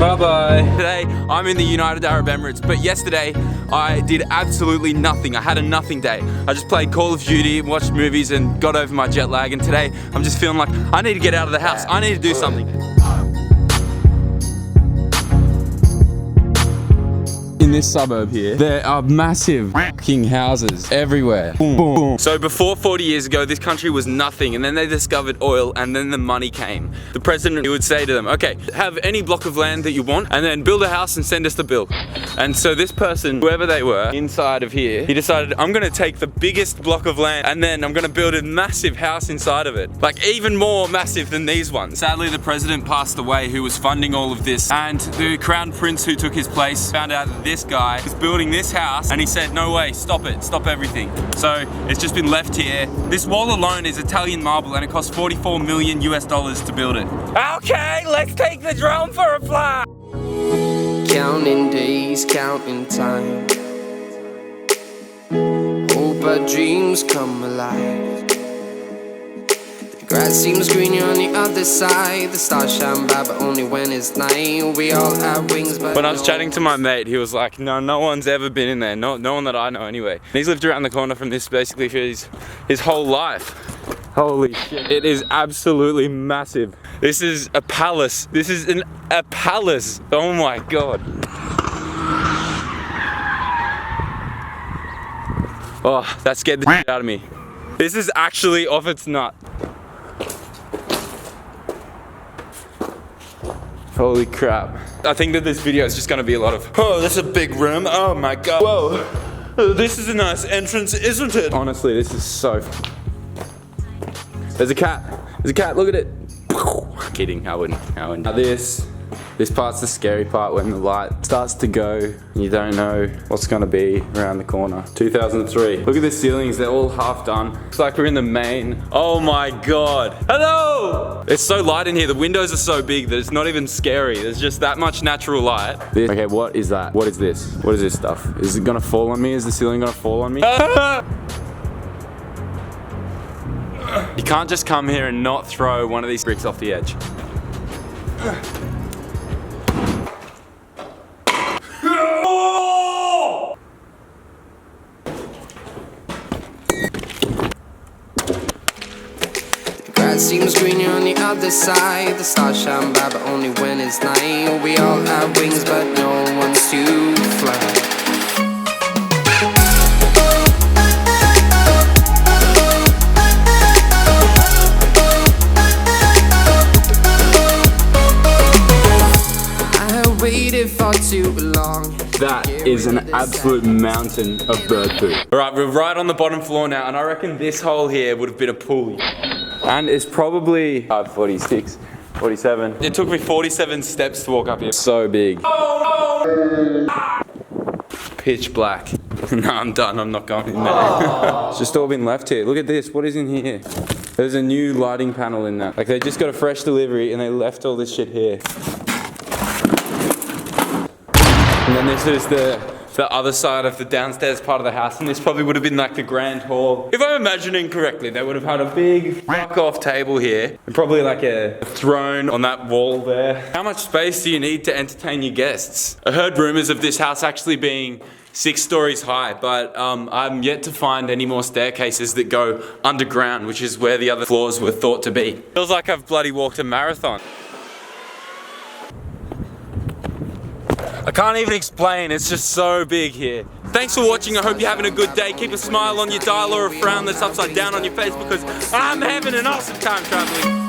Bye-bye. Today, I'm in the United Arab Emirates, but yesterday, I did absolutely nothing. I had a nothing day. I just played Call of Duty, watched movies, and got over my jet lag. And today, I'm just feeling like I need to get out of the house. I need to do something. In this suburb here, there are massive fucking houses everywhere. Boom, boom, boom. So before 40 years ago, this country was nothing, and then they discovered oil, and then the money came. The president, he would say to them, okay, have any block of land that you want, and then build a house and send us the bill. And so this person, whoever they were, inside of here, he decided, I'm gonna take the biggest block of land, and then I'm gonna build a massive house inside of it. Like even more massive than these ones. Sadly, the president passed away who was funding all of this, and the crown prince who took his place found out that this guy is building this house, and he said, no way, stop it, stop everything. So it's just been left here. This wall alone is Italian marble, and it cost $44 million to build it. Okay, let's take the drone for a fly. Counting days, counting time. Hope our dreams come alive. Grass seems greener on the other side. The stars shine bright, but only when it's night. We all have wings, but when I was chatting to my mate, he was like, no one's ever been in there. No one that I know anyway. And he's lived around the corner from this basically for his whole life. Holy shit. It is absolutely massive. This is a palace. This is a palace. Oh my God. Oh, that scared the shit out of me. This is actually off its nut. Holy crap. I think that this video is just gonna be a lot of, oh, this is a big room, oh my God. Whoa, this is a nice entrance, isn't it? Honestly, this is so... There's a cat, look at it. Kidding, I wouldn't. Now this part's the scary part when the light starts to go and you don't know what's gonna be around the corner. 2003. Look at the ceilings, they're all half done. It's like we're in the main. Oh my God. Hello! It's so light in here, the windows are so big that it's not even scary. There's just that much natural light. Okay, what is that? What is this? What is this stuff? Is it gonna fall on me? Is the ceiling gonna fall on me? You can't just come here and not throw one of these bricks off the edge. seems greener on the other side. The stars shine bright, but only when it's night. We all have wings, but no one's to fly. Waited for too long. That is an absolute mountain of bird poop. Alright, we're right on the bottom floor now, and I reckon this hole here would have been a pool. And it's probably 46, 47. It took me 47 steps to walk up here. So big. Oh, no. Pitch black. No, I'm done. I'm not going in there. It's just all been left here. Look at this. What is in here? There's a new lighting panel in there. Like, they just got a fresh delivery and they left all this shit here. And then this is the other side of the downstairs part of the house, and this probably would have been like the grand hall. If I'm imagining correctly, they would have had a big fuck-off table here, and probably like a throne on that wall there. How much space do you need to entertain your guests? I heard rumors of this house actually being 6 stories high, but I'm yet to find any more staircases that go underground, which is where the other floors were thought to be. Feels like I've bloody walked a marathon. I can't even explain, it's just so big here. Thanks for watching, I hope you're having a good day. Keep a smile on your dial or a frown that's upside down on your face, because I'm having an awesome time traveling.